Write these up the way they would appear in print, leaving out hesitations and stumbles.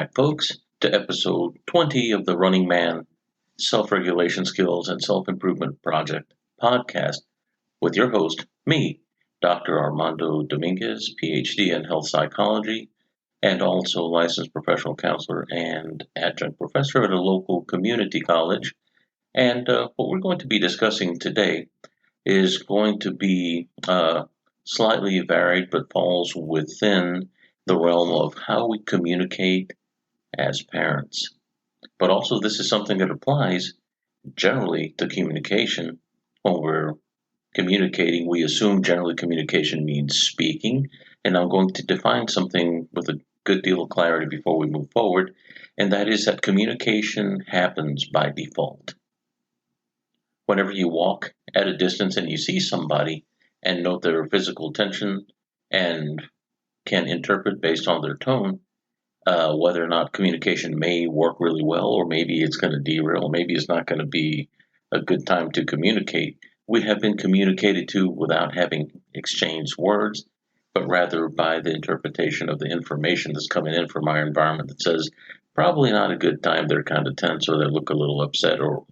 back, folks, to episode 20 of the Running Man Self-Regulation Skills and Self-Improvement Project podcast with your host, me, Dr. Armando Dominguez, PhD in health psychology, and also licensed professional counselor and adjunct professor at a local community college. And what we're going to be discussing today is going to be slightly varied, but falls within the realm of how we communicate as parents. But also, this is something that applies generally to communication. When we're communicating, we assume generally communication means speaking, and I'm going to define something with a good deal of clarity before we move forward, and that is that communication happens by default. Whenever you walk at a distance and you see somebody and note their physical tension and can interpret based on their tone whether or not communication may work really well, or maybe it's going to derail, maybe it's not going to be a good time to communicate. We have been communicated to without having exchanged words, but rather by the interpretation of the information that's coming in from our environment that says, probably not a good time, they're kind of tense, or they look a little upset, or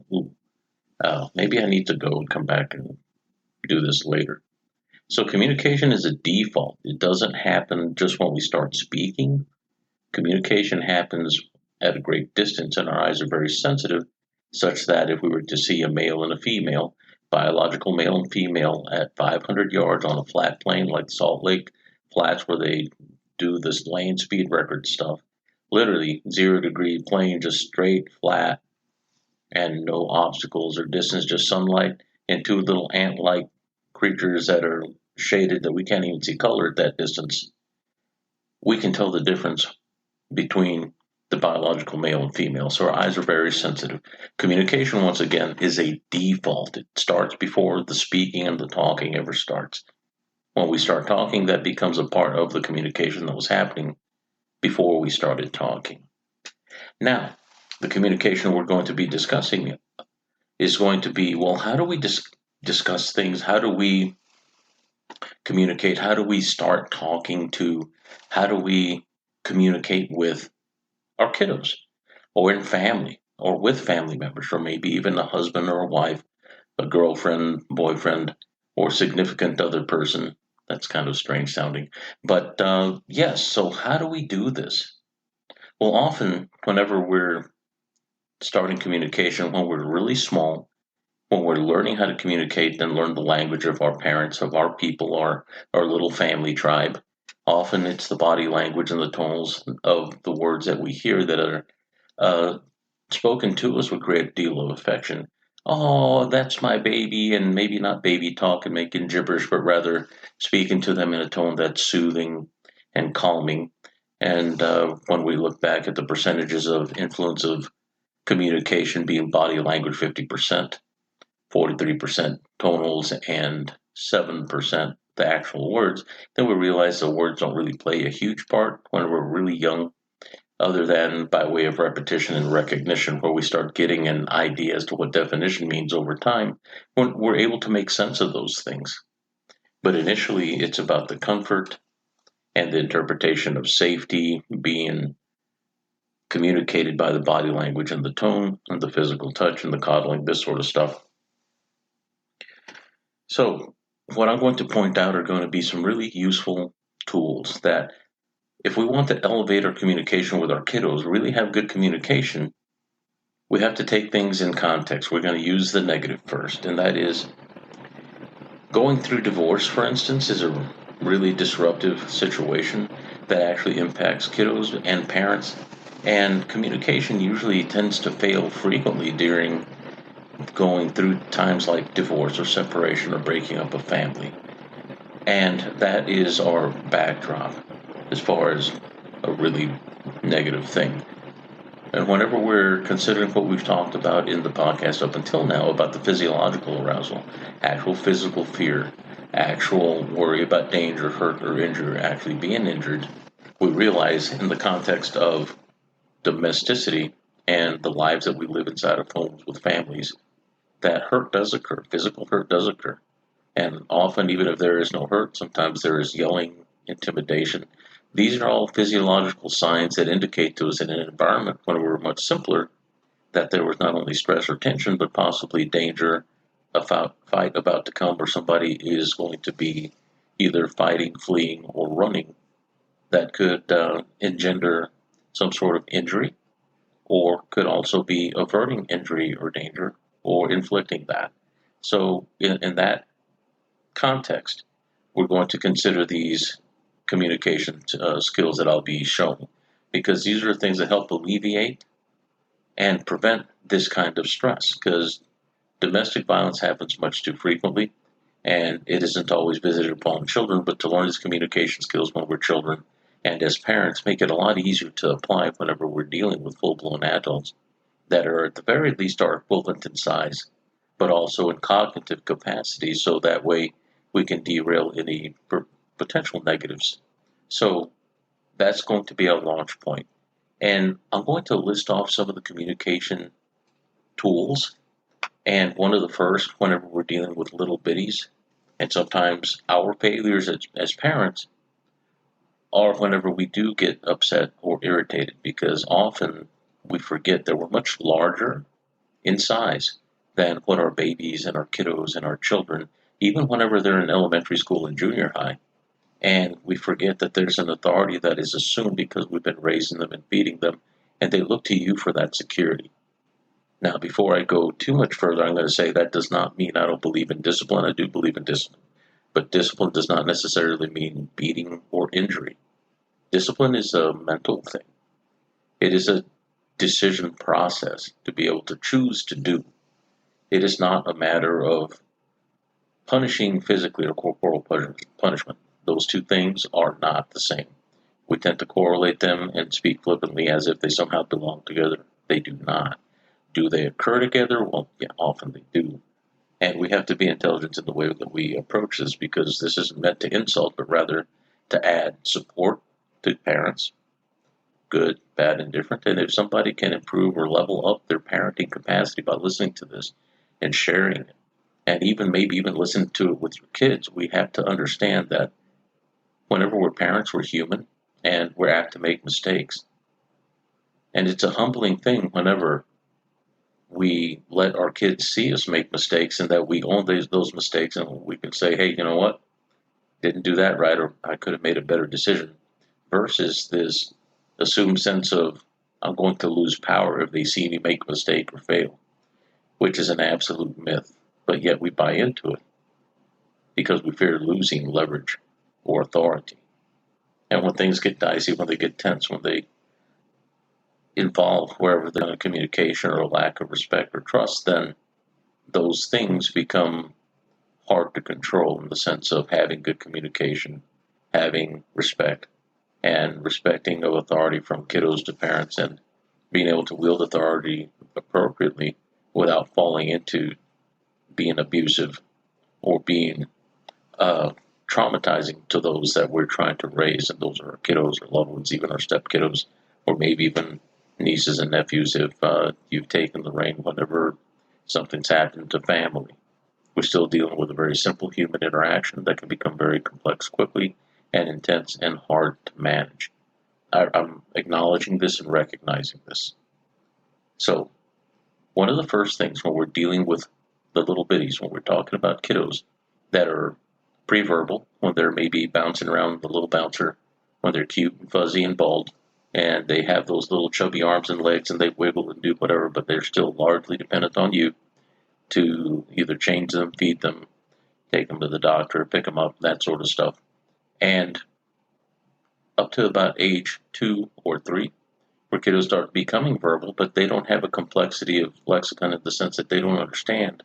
maybe I need to go and come back and do this later. So communication is a default. It doesn't happen just when we start speaking. Communication happens at a great distance, and our eyes are very sensitive, such that if we were to see a male and a female, biological male and female, at 500 yards on a flat plane like Salt Lake Flats, where they do this lane speed record stuff, literally 0-degree plane, just straight, flat, and no obstacles or distance, just sunlight, and two little ant-like creatures that are shaded that we can't even see color at that distance, we can tell the difference between the biological male and female. So our eyes are very sensitive. Communication, once again, is a default. It starts before the speaking and the talking ever starts. When we start talking, that becomes a part of the communication that was happening before we started talking. Now, the communication we're going to be discussing is going to be, well, how do we discuss things? How do we communicate? How do we start talking to? How do we communicate with our kiddos, or in family, or with family members, or maybe even a husband or a wife, a girlfriend, boyfriend, or significant other person? That's kind of strange sounding. But yes, so how do we do this? Well, often, whenever we're starting communication, when we're really small, when we're learning how to communicate and learn the language of our parents, of our people, our little family tribe, often it's the body language and the tones of the words that we hear that are spoken to us with a great deal of affection. Oh, that's my baby, and maybe not baby talk and making gibberish, but rather speaking to them in a tone that's soothing and calming. And when we look back at the percentages of influence of communication being body language, 50%, 43% tonals, and 7% the actual words, then we realize the words don't really play a huge part when we're really young, other than by way of repetition and recognition, where we start getting an idea as to what definition means over time, when we're able to make sense of those things. But initially, it's about the comfort and the interpretation of safety being communicated by the body language and the tone and the physical touch and the coddling, this sort of stuff. So what I'm going to point out are going to be some really useful tools that, if we want to elevate our communication with our kiddos, really have good communication, we have to take things in context. We're going to use the negative first, and that is going through divorce, for instance, is a really disruptive situation that actually impacts kiddos and parents, and communication usually tends to fail frequently during going through times like divorce or separation or breaking up a family. And that is our backdrop as far as a really negative thing. And whenever we're considering what we've talked about in the podcast up until now about the physiological arousal, actual physical fear, actual worry about danger, hurt, or injury, actually being injured, we realize in the context of domesticity and the lives that we live inside of homes with families, that hurt does occur, physical hurt does occur. And often, even if there is no hurt, sometimes there is yelling, intimidation, These are all physiological signs that indicate to us in an environment when we're much simpler that there was not only stress or tension, but possibly danger, a fight about to come, or somebody is going to be either fighting, fleeing, or running that could engender some sort of injury, or could also be averting injury or danger, or inflicting that. So, in that context, we're going to consider these communication skills that I'll be showing, because these are things that help alleviate and prevent this kind of stress, because domestic violence happens much too frequently, and it isn't always visited upon children, but to learn these communication skills when we're children and as parents make it a lot easier to apply whenever we're dealing with full-blown adults that are at the very least our equivalent in size, but also in cognitive capacity, so that way we can derail any potential negatives. So that's going to be our launch point. And I'm going to list off some of the communication tools. And one of the first, whenever we're dealing with little bitties, and sometimes our failures as parents, are whenever we do get upset or irritated, because often we forget that we're much larger in size than what our babies and our kiddos and our children, even whenever they're in elementary school and junior high. And we forget that there's an authority that is assumed because we've been raising them and feeding them, and they look to you for that security. Now, before I go too much further, I'm going to say that does not mean I don't believe in discipline. I do believe in discipline. But discipline does not necessarily mean beating or injury. Discipline is a mental thing. It is a decision process to be able to choose to do. It is not a matter of punishing physically or corporal punishment. Those two things are not the same. We tend to correlate them and speak flippantly as if they somehow belong together. They do not. Do they occur together? Well, yeah, often they do. And we have to be intelligent in the way that we approach this, because this isn't meant to insult, but rather to add support to parents, good, bad, and different. And if somebody can improve or level up their parenting capacity by listening to this and sharing it, and maybe even listen to it with your kids, we have to understand that whenever we're parents, we're human and we're apt to make mistakes. And it's a humbling thing whenever we let our kids see us make mistakes, and that we own those mistakes, and we can say, hey, you know what? Didn't do that right, or I could have made a better decision, versus this assumed sense of I'm going to lose power if they see me make a mistake or fail, which is an absolute myth. But yet we buy into it because we fear losing leverage or authority. And when things get dicey, when they get tense, when they involve wherever there's communication or a lack of respect or trust, then those things become hard to control, in the sense of having good communication, having respect, and respecting of authority from kiddos to parents, and being able to wield authority appropriately without falling into being abusive or being traumatizing to those that we're trying to raise. And those are our kiddos, our loved ones, even our step kiddos, or maybe even nieces and nephews if you've taken the reign whenever something's happened to family. We're still dealing with a very simple human interaction that can become very complex quickly and intense and hard to manage. I'm acknowledging this and recognizing this. So, one of the first things when we're dealing with the little bitties, when we're talking about kiddos that are pre-verbal, when they're maybe bouncing around the little bouncer, when they're cute and fuzzy and bald, and they have those little chubby arms and legs and they wiggle and do whatever, but they're still largely dependent on you to either change them, feed them, take them to the doctor, pick them up, that sort of stuff. And up to about age 2 or 3, where kiddos start becoming verbal, but they don't have a complexity of lexicon in the sense that they don't understand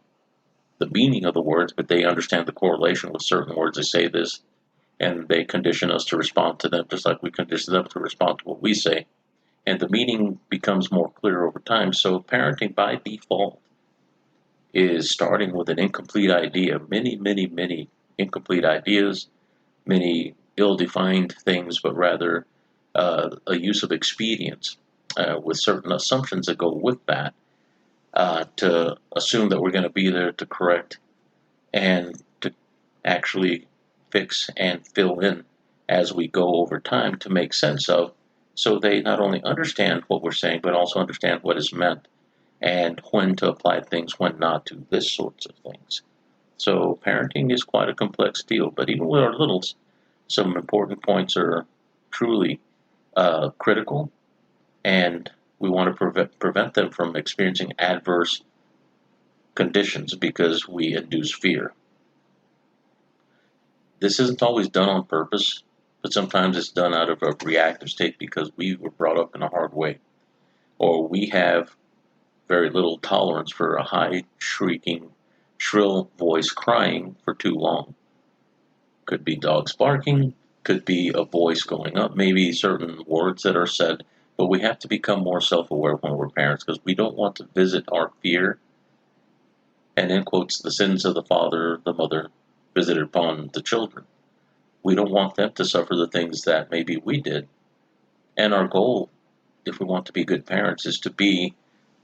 the meaning of the words, but they understand the correlation with certain words. They say this, and they condition us to respond to them just like we condition them to respond to what we say. And the meaning becomes more clear over time. So parenting by default is starting with an incomplete idea, many incomplete ideas, many ill-defined things, but rather a use of expedience with certain assumptions that go with that, to assume that we're going to be there to correct and to actually fix and fill in as we go over time to make sense of, so they not only understand what we're saying, but also understand what is meant and when to apply things, when not to, this sorts of things. So parenting is quite a complex deal, but even with our littles, some important points are truly critical, and we want to prevent them from experiencing adverse conditions because we induce fear. This isn't always done on purpose, but sometimes it's done out of a reactive state because we were brought up in a hard way, or we have very little tolerance for a high, shrieking, shrill voice crying for too long. Could be dogs barking, could be a voice going up, maybe certain words that are said, but we have to become more self-aware when we're parents because we don't want to visit our fear and, in quotes, the sins of the father, the mother, visited upon the children. We don't want them to suffer the things that maybe we did. And our goal, if we want to be good parents, is to be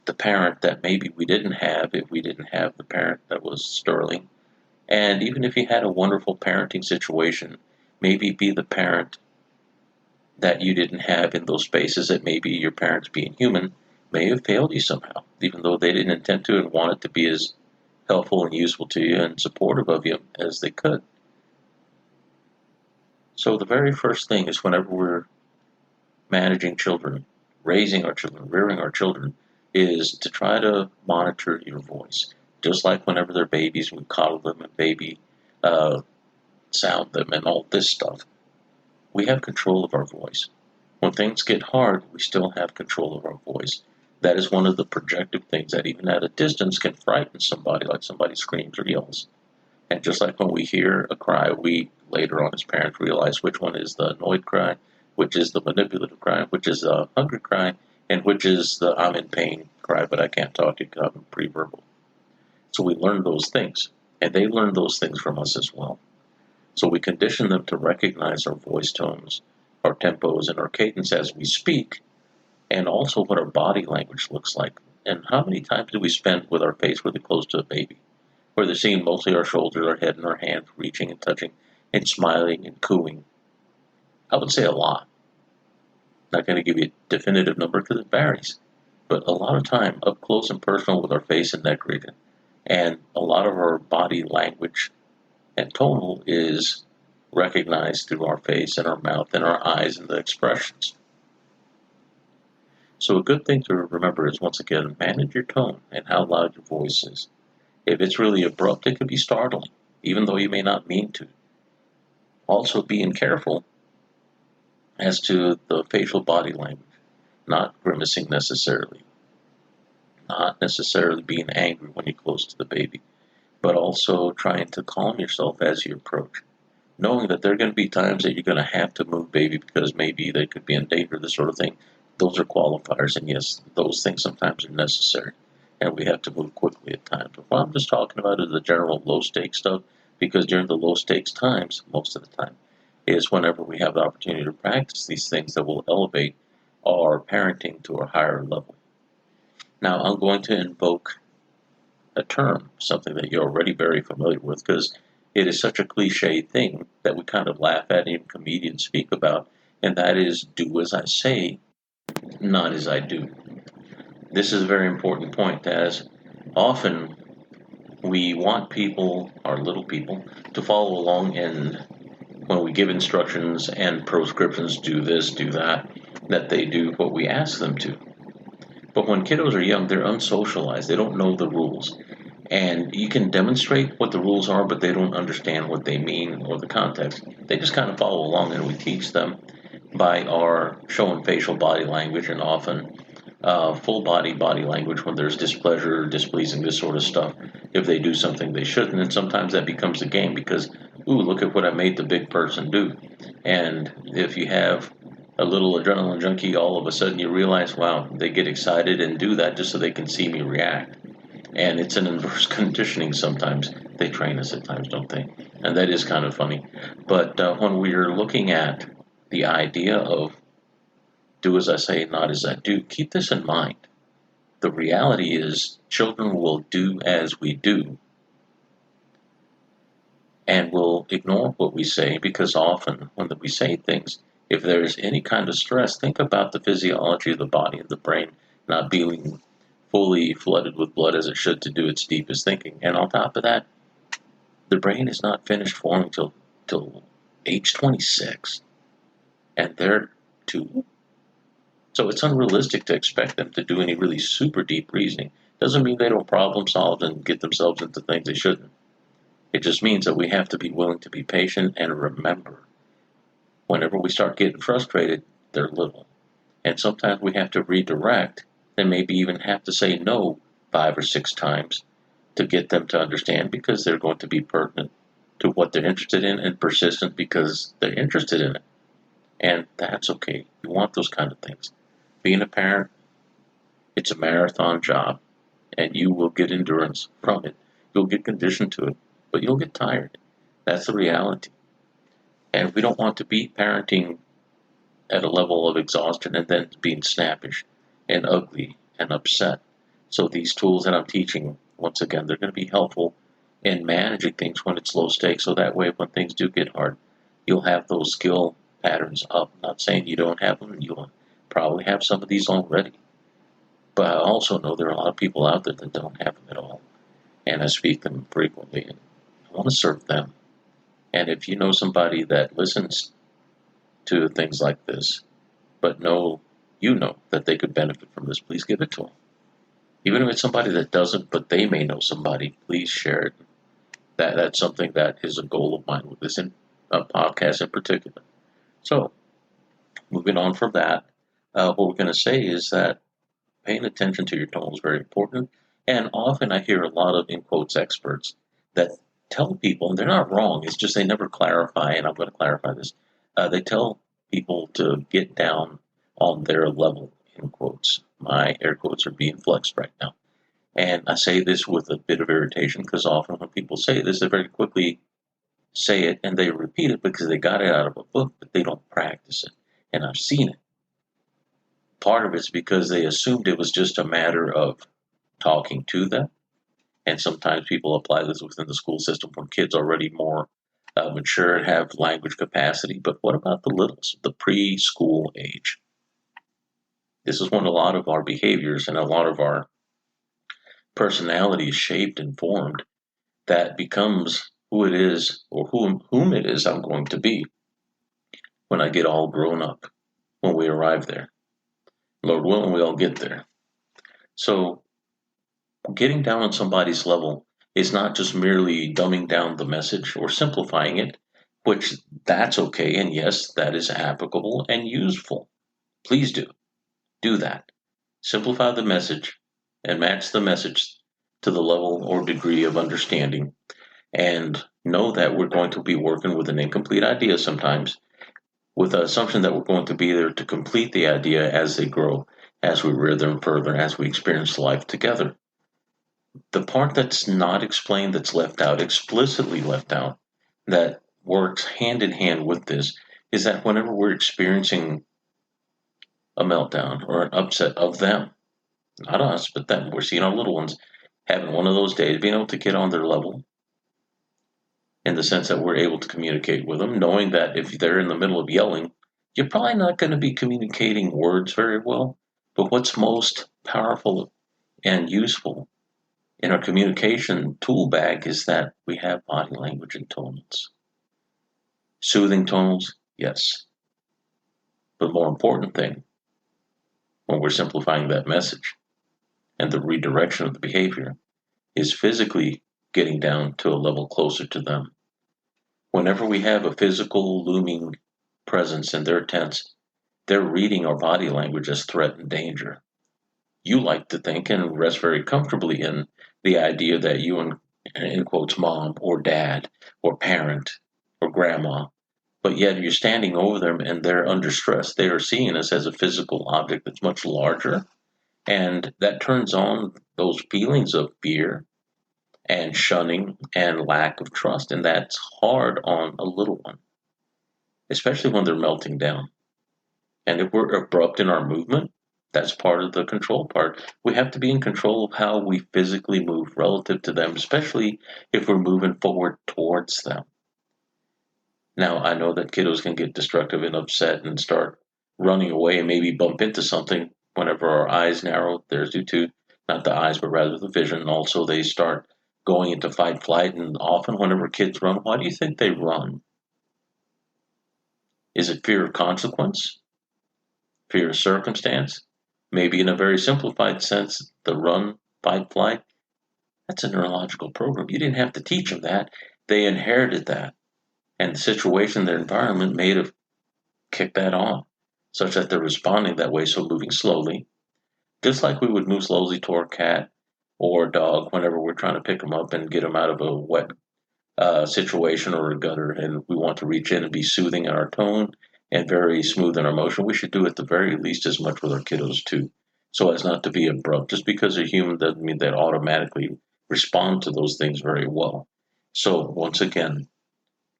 the parent that maybe we didn't have if we didn't have the parent that was sterling. And even if you had a wonderful parenting situation, maybe be the parent that you didn't have in those spaces that maybe your parents, being human, may have failed you somehow, even though they didn't intend to and wanted to be as helpful and useful to you and supportive of you as they could. So the very first thing is whenever we're managing children, raising our children, rearing our children, is to try to monitor your voice. Just like whenever they're babies, we coddle them and baby sound them and all this stuff. We have control of our voice. When things get hard, we still have control of our voice. That is one of the projective things that even at a distance can frighten somebody, like somebody screams or yells. And just like when we hear a cry, we later on as parents realize which one is the annoyed cry, which is the manipulative cry, which is the hungry cry, and which is the I'm in pain cry, but I can't talk to you because I'm pre-verbal. So we learn those things, and they learn those things from us as well. So we condition them to recognize our voice tones, our tempos, and our cadence as we speak, and also what our body language looks like. And how many times do we spend with our face really close to a baby, where they're seeing mostly our shoulders, our head, and our hands reaching and touching, and smiling and cooing? I would say a lot. Not going to give you a definitive number because it varies, but a lot of time up close and personal with our face and neck region. And a lot of our body language and tonal is recognized through our face and our mouth and our eyes and the expressions. So a good thing to remember is, once again, manage your tone and how loud your voice is. If it's really abrupt, it could be startling, even though you may not mean to. Also, being careful as to the facial body language, not grimacing necessarily, not necessarily being angry when you're close to the baby, but also trying to calm yourself as you approach, knowing that there are going to be times that you're going to have to move baby because maybe they could be in danger, this sort of thing. Those are qualifiers, and yes, those things sometimes are necessary, and we have to move quickly at times. But what I'm just talking about is the general low-stakes stuff, because during the low-stakes times, most of the time, is whenever we have the opportunity to practice these things that will elevate our parenting to a higher level. Now, I'm going to invoke a term, something that you're already very familiar with, because it is such a cliche thing that we kind of laugh at, and even comedians speak about, and that is do as I say, not as I do. This is a very important point, as often we want people, our little people, to follow along, and when we give instructions and prescriptions, do this, do that, that they do what we ask them to. But when kiddos are young, they're unsocialized. They don't know the rules. And you can demonstrate what the rules are, but they don't understand what they mean or the context. They just kind of follow along, and we teach them by our showing facial body language, and often full body language when there's displeasure, displeasing, this sort of stuff, if they do something they shouldn't. And sometimes that becomes a game because, ooh, look at what I made the big person do. And if you have a little adrenaline junkie, all of a sudden you realize, wow, they get excited and do that just so they can see me react. And it's an inverse conditioning sometimes. They train us at times, don't they? And that is kind of funny. But when we're looking at the idea of do as I say, not as I do, keep this in mind. The reality is children will do as we do. and we'll ignore what we say because often when we say things, if there's any kind of stress, think about the physiology of the body and the brain not being fully flooded with blood as it should to do its deepest thinking. And on top of that, the brain is not finished forming till age 26, and they're 2. So it's unrealistic to expect them to do any really super deep reasoning. Doesn't mean they don't problem solve and get themselves into things they shouldn't. It just means that we have to be willing to be patient and remember, whenever we start getting frustrated, they're little. And sometimes we have to redirect and maybe even have to say no 5 or 6 times to get them to understand, because they're going to be pertinent to what they're interested in and persistent because they're interested in it. And that's okay. You want those kind of things. Being a parent, it's a marathon job, and you will get endurance from it. You'll get conditioned to it, but you'll get tired. That's the reality. And we don't want to be parenting at a level of exhaustion and then being snappish and ugly and upset. So these tools that I'm teaching, once again, they're going to be helpful in managing things when it's low stakes. So that way, when things do get hard, you'll have those skill patterns up. I'm not saying you don't have them. You'll probably have some of these already. But I also know there are a lot of people out there that don't have them at all. And I speak them frequently. And I want to serve them. And if you know somebody that listens to things like this, but you know that they could benefit from this, please give it to them. Even if it's somebody that doesn't, but they may know somebody, please share it. That's something that is a goal of mine with this podcast in particular. So, moving on from that, what we're going to say is that paying attention to your tone is very important. And often I hear a lot of, in quotes, experts that tell people, and they're not wrong, it's just they never clarify, and I'm going to clarify this. They tell people to get down on their level, in quotes. My air quotes are being flexed right now. And I say this with a bit of irritation because often when people say this, they very quickly say it and they repeat it because they got it out of a book, but they don't practice it. And I've seen it. Part of it's because they assumed it was just a matter of talking to them. And sometimes people apply this within the school system when kids already more mature and have language capacity. But what about the littles, the preschool age? This is when a lot of our behaviors and a lot of our personality is shaped and formed, that becomes who it is or whom it is I'm going to be when I get all grown up, when we arrive there. Lord willing, we all get there. So getting down on somebody's level is not just merely dumbing down the message or simplifying it, which that's okay, and yes, that is applicable and useful. Please do that. Simplify the message and match the message to the level or degree of understanding, and know that we're going to be working with an incomplete idea sometimes, with the assumption that we're going to be there to complete the idea as they grow, as we rear them further, as we experience life together. The part that's not explained, that's left out, explicitly left out, that works hand in hand with this, is that whenever we're experiencing a meltdown or an upset of them, not us, but them, we're seeing our little ones having one of those days, being able to get on their level in the sense that we're able to communicate with them, knowing that if they're in the middle of yelling, you're probably not going to be communicating words very well. But what's most powerful and useful in our communication tool bag is that we have body language and tones. Soothing tones, yes. But more important thing, when we're simplifying that message and the redirection of the behavior, is physically getting down to a level closer to them. Whenever we have a physical looming presence and they're tense, they're reading our body language as threat and danger. You like to think and rest very comfortably in the idea that you and, in quotes, mom or dad or parent or grandma, but yet you're standing over them and they're under stress. They are seeing us as a physical object that's much larger, and that turns on those feelings of fear and shunning and lack of trust, and that's hard on a little one, especially when they're melting down. And if we're abrupt in our movement, that's part of the control part. We have to be in control of how we physically move relative to them, especially if we're moving forward towards them. Now, I know that kiddos can get destructive and upset and start running away and maybe bump into something whenever our eyes narrow. There's due to not the eyes, but rather the vision. Also, they start going into fight flight. And often, whenever kids run, why do you think they run? Is it fear of consequence? Fear of circumstance? Maybe in a very simplified sense, the run, fight, flight, that's a neurological program. You didn't have to teach them that. They inherited that. And the situation, their environment may have kicked that on, such that they're responding that way. So moving slowly, just like we would move slowly toward a cat or a dog whenever we're trying to pick them up and get them out of a wet situation or a gutter, and we want to reach in and be soothing in our tone and very smooth in our motion, we should do at the very least as much with our kiddos too, so as not to be abrupt. Just because they're human doesn't mean they automatically respond to those things very well. So once again,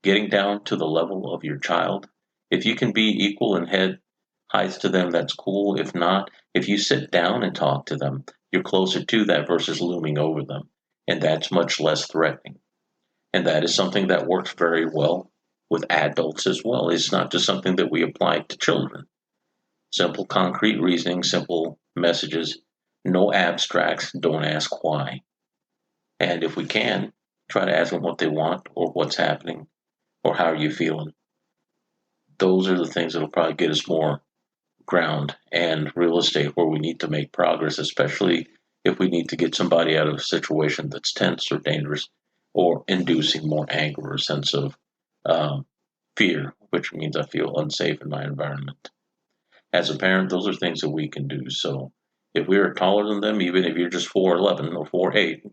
getting down to the level of your child. If you can be equal in head height to them, that's cool. If not, if you sit down and talk to them, you're closer to that versus looming over them. And that's much less threatening. And that is something that works very well with adults as well. It's not just something that we apply to children. Simple, concrete reasoning, simple messages, no abstracts, don't ask why. And if we can, try to ask them what they want or what's happening or how are you feeling. Those are the things that will probably get us more ground and real estate where we need to make progress, especially if we need to get somebody out of a situation that's tense or dangerous or inducing more anger or sense of fear, which means I feel unsafe in my environment. As a parent, those are things that we can do. So if we are taller than them, even if you're just 4'11" or 4'8",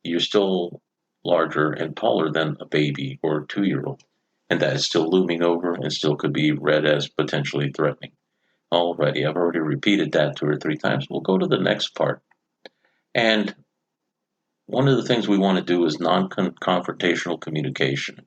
you're still larger and taller than a baby or a 2-year-old. And that is still looming over and still could be read as potentially threatening. Alrighty, I've already repeated that 2 or 3 times. We'll go to the next part. And one of the things we want to do is non-confrontational communication.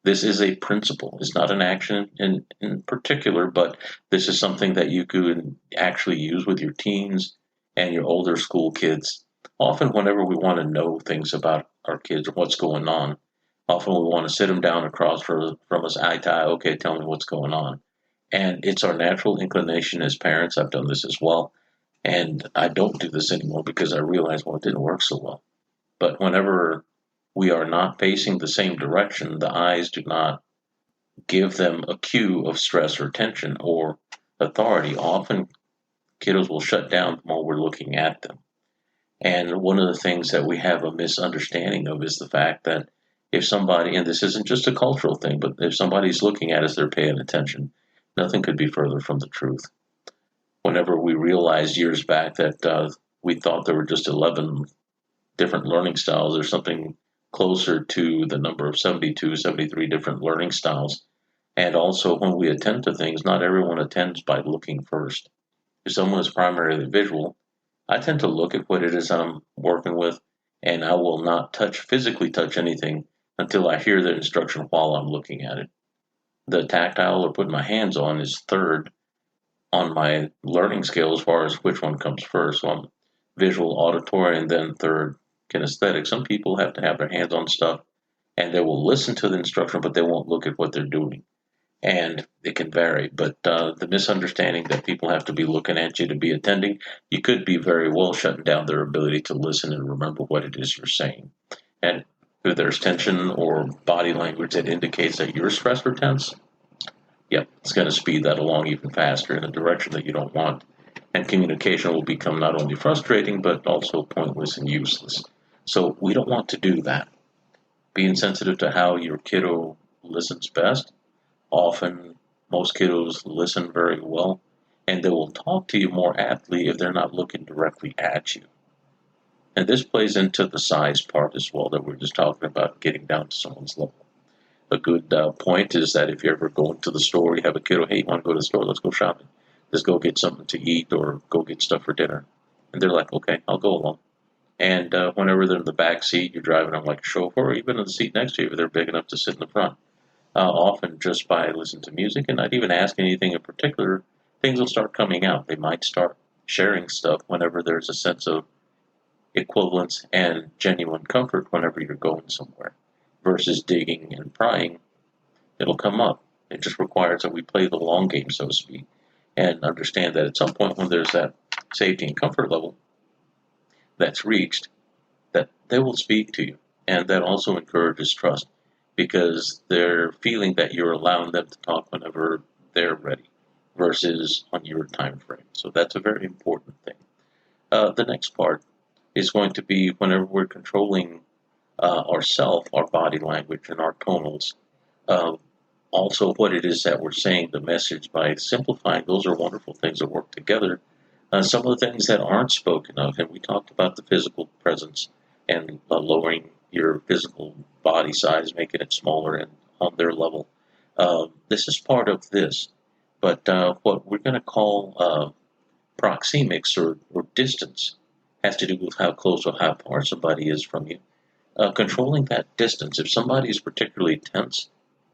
This is a principle. It's not an action in particular, but this is something that you could actually use with your teens and your older school kids. Often whenever we want to know things about our kids or what's going on, often we want to sit them down across from us eye to eye. Okay, tell me what's going on. And it's our natural inclination as parents. I've done this as well. And I don't do this anymore because I realized, well, it didn't work so well. But whenever we are not facing the same direction, the eyes do not give them a cue of stress or tension or authority. Often kiddos will shut down while we're looking at them. And one of the things that we have a misunderstanding of is the fact that if somebody, and this isn't just a cultural thing, but if somebody's looking at us, they're paying attention. Nothing could be further from the truth. Whenever we realized years back that we thought there were just 11 different learning styles, there's something closer to the number of 72, 73 different learning styles. And also, when we attend to things, not everyone attends by looking first. If someone is primarily visual, I tend to look at what it is I'm working with, and I will not physically touch anything until I hear the instruction while I'm looking at it. The tactile or putting my hands on is third on my learning scale as far as which one comes first. So I'm visual, auditory, and then third, kinesthetic. Some people have to have their hands on stuff, and they will listen to the instruction, but they won't look at what they're doing. And it can vary, but the misunderstanding that people have to be looking at you to be attending, you could be very well shutting down their ability to listen and remember what it is you're saying. And if there's tension or body language that indicates that you're stressed or tense, yep, it's going to speed that along even faster in a direction that you don't want. And communication will become not only frustrating, but also pointless and useless. So we don't want to do that. Being sensitive to how your kiddo listens best. Often, most kiddos listen very well, and they will talk to you more aptly if they're not looking directly at you. And this plays into the size part as well that we're just talking about, getting down to someone's level. A good point is that if you ever go into the store, you have a kiddo, hey, you want to go to the store? Let's go shopping. Let's go get something to eat or go get stuff for dinner. And they're like, okay, I'll go along. And whenever they're in the back seat, you're driving them like a chauffeur, or even in the seat next to you if they're big enough to sit in the front. Often just by listening to music and not even asking anything in particular, things will start coming out. They might start sharing stuff whenever there's a sense of equivalence and genuine comfort whenever you're going somewhere, versus digging and prying It'll come up. It just requires that we play the long game, so to speak, and understand that at some point when there's that safety and comfort level that's reached, that they will speak to you. And that also encourages trust because they're feeling that you're allowing them to talk whenever they're ready versus on your time frame. So that's a very important thing. The next part is going to be whenever we're controlling ourself, our body language, and our tonals. Uh, Also, what it is that we're saying, the message, by simplifying, those are wonderful things that work together. Some of the things that aren't spoken of, and we talked about the physical presence and lowering your physical body size, making it smaller and on their level. This is part of this, but what we're going to call proxemics or distance has to do with how close or how far somebody is from you. Controlling that distance, if somebody is particularly tense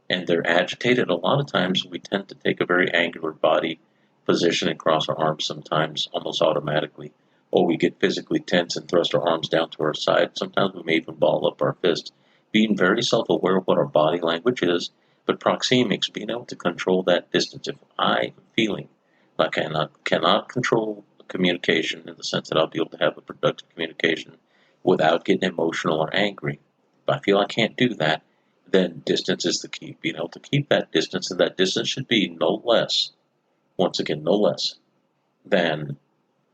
and they're agitated, a lot of times we tend to take a very angular body position and cross our arms sometimes almost automatically. Or we get physically tense and thrust our arms down to our side. Sometimes we may even ball up our fists. Being very self-aware of what our body language is, but proxemics, being able to control that distance. If I am feeling like I cannot control communication in the sense that I'll be able to have a productive communication without getting emotional or angry, if I feel I can't do that, then distance is the key. Being able to keep that distance, and that distance should be no less, once again, no less than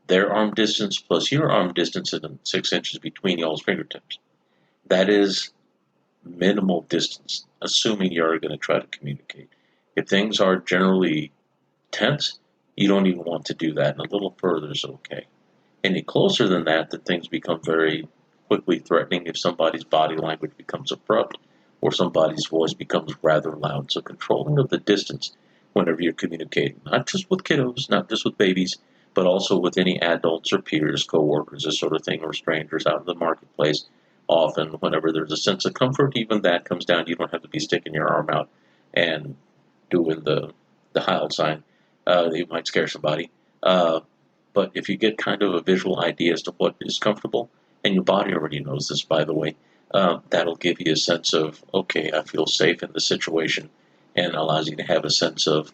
their arm distance plus your arm distance and 6 inches between y'all's fingertips. That is minimal distance, assuming you're going to try to communicate. If things are generally tense, you don't even want to do that, and a little further is okay. Any closer than that, then things become very quickly threatening if somebody's body language becomes abrupt or somebody's voice becomes rather loud. So controlling of the distance whenever you're communicating, not just with kiddos, not just with babies, but also with any adults or peers, coworkers, this sort of thing, or strangers out in the marketplace. Often, whenever there's a sense of comfort, even that comes down. You don't have to be sticking your arm out and doing the Heil sign. You might scare somebody. But if you get kind of a visual idea as to what is comfortable, and your body already knows this, by the way, that'll give you a sense of, okay, I feel safe in the situation, and allows you to have a sense of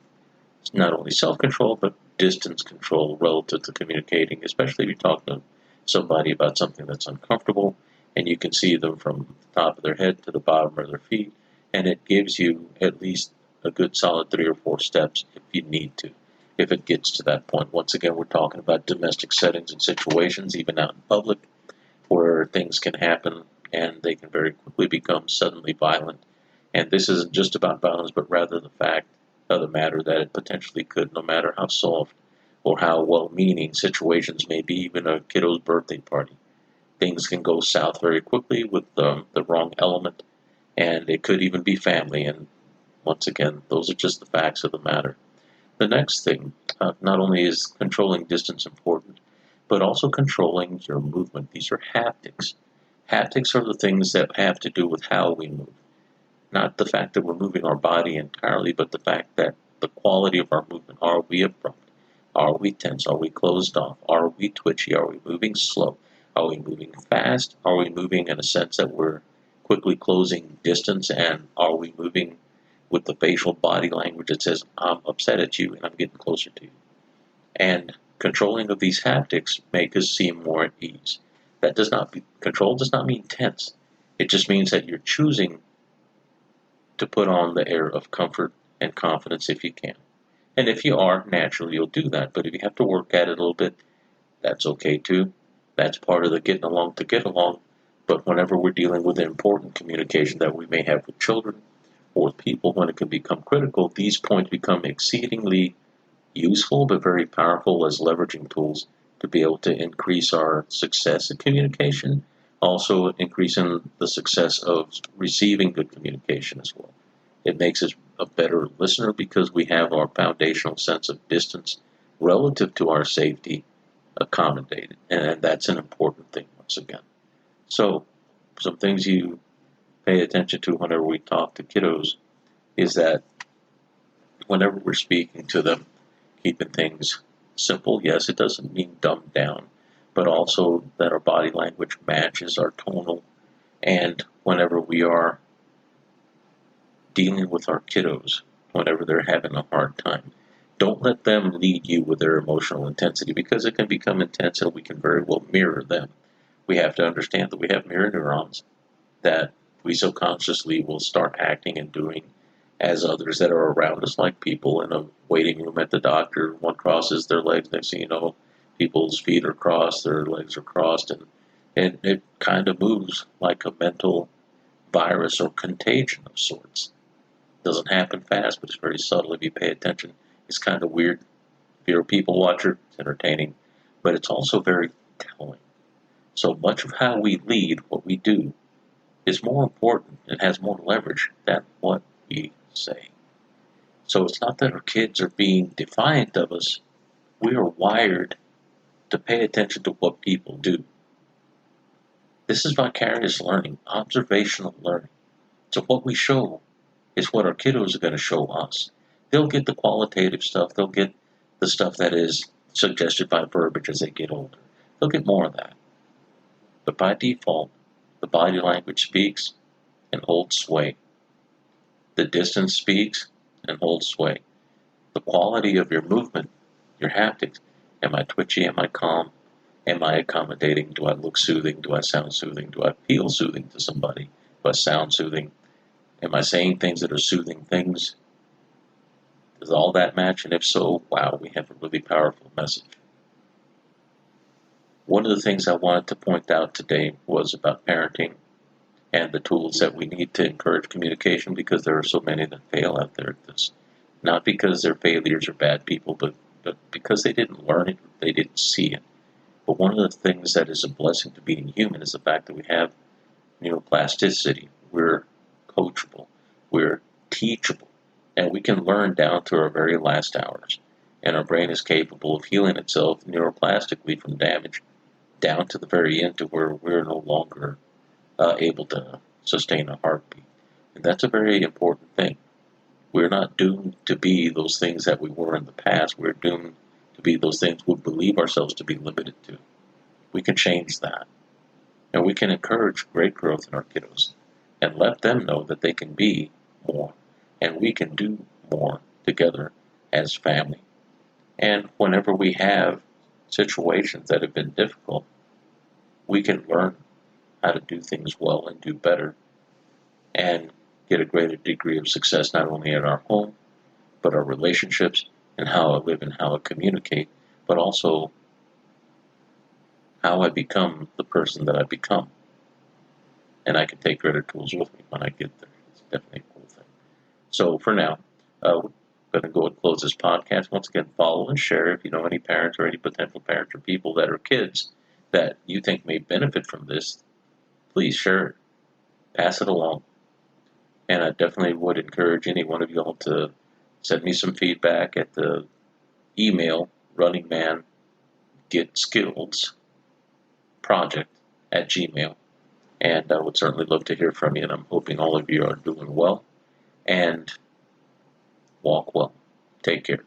not only self-control, but distance control relative to communicating, especially if you're talking to somebody about something that's uncomfortable, and you can see them from the top of their head to the bottom of their feet, and it gives you at least a good solid 3 or 4 steps if you need to, if it gets to that point. Once again, we're talking about domestic settings and situations, even out in public, where things can happen and they can very quickly become suddenly violent. And this isn't just about violence, but rather the fact of the matter that it potentially could, no matter how soft or how well-meaning situations may be, even a kiddo's birthday party. Things can go south very quickly with the wrong element, and it could even be family. And once again, those are just the facts of the matter. The next thing, not only is controlling distance important, but also controlling your movement. These are haptics. Haptics are the things that have to do with how we move. Not the fact that we're moving our body entirely, but the fact that the quality of our movement. Are we abrupt? Are we tense? Are we closed off? Are we twitchy? Are we moving slow? Are we moving fast? Are we moving in a sense that we're quickly closing distance? And are we moving with the facial body language that says, I'm upset at you and I'm getting closer to you? And controlling of these haptics make us seem more at ease. Control does not mean tense. It just means that you're choosing to put on the air of comfort and confidence if you can. And if you are, naturally you'll do that. But if you have to work at it a little bit, that's okay too. That's part of the getting along to get along. But whenever we're dealing with important communication that we may have with children or with people, when it can become critical, these points become exceedingly useful but very powerful as leveraging tools to be able to increase our success in communication, also increasing the success of receiving good communication as well. It makes us a better listener because we have our foundational sense of distance relative to our safety accommodated, and that's an important thing once again. So, some things you pay attention to whenever we talk to kiddos is that whenever we're speaking to them, keeping things simple. Yes, it doesn't mean dumbed down, but also that our body language matches our tonal. And whenever we are dealing with our kiddos whenever they're having a hard time. Don't let them lead you with their emotional intensity, because it can become intense and we can very well mirror them. We have to understand that we have mirror neurons, that we subconsciously will start acting and doing as others that are around us, like people in a waiting room at the doctor. One crosses their legs, next thing you know, people's feet are crossed, their legs are crossed, and it kind of moves like a mental virus or contagion of sorts. It doesn't happen fast, but it's very subtle if you pay attention. It's kind of weird. If you're a people watcher, it's entertaining, but it's also very telling. So much of how we lead, what we do, is more important and has more leverage than what we say. So it's not that our kids are being defiant of us. We are wired to pay attention to what people do. This is vicarious learning, observational learning. So what we show is what our kiddos are going to show us. They'll get the qualitative stuff. They'll get the stuff that is suggested by verbiage as they get older. They'll get more of that. But by default, the body language speaks and holds sway. The distance speaks and holds sway. The quality of your movement, your haptics. Am I twitchy? Am I calm? Am I accommodating? Do I look soothing? Do I sound soothing? Do I feel soothing to somebody? Do I sound soothing? Am I saying things that are soothing things? Does all that match? And if so, wow, we have a really powerful message. One of the things I wanted to point out today was about parenting and the tools that we need to encourage communication, because there are so many that fail out there at this. Not because they're failures or bad people, but because they didn't learn it, they didn't see it. But one of the things that is a blessing to being human is the fact that we have neuroplasticity. We're coachable. We're teachable. And we can learn down to our very last hours. And our brain is capable of healing itself neuroplastically from damage down to the very end, to where we're no longer able to sustain a heartbeat. And that's a very important thing. We're not doomed to be those things that we were in the past. We're doomed to be those things we believe ourselves to be limited to. We can change that. And we can encourage great growth in our kiddos and let them know that they can be more, and we can do more together as family. And whenever we have situations that have been difficult, we can learn how to do things well and do better and get a greater degree of success, not only in our home, but our relationships and how I live and how I communicate, but also how I become the person that I become. And I can take greater tools with me when I get there. It's definitely a cool thing. So for now, we're going to go and close this podcast. Once again, follow and share if you know any parents or any potential parents or people that are kids that you think may benefit from this. Please share it. Pass it along. And I definitely would encourage any one of y'all to send me some feedback at the email runningmangetskillsproject@gmail. And I would certainly love to hear from you, and I'm hoping all of you are doing well and walk well. Take care.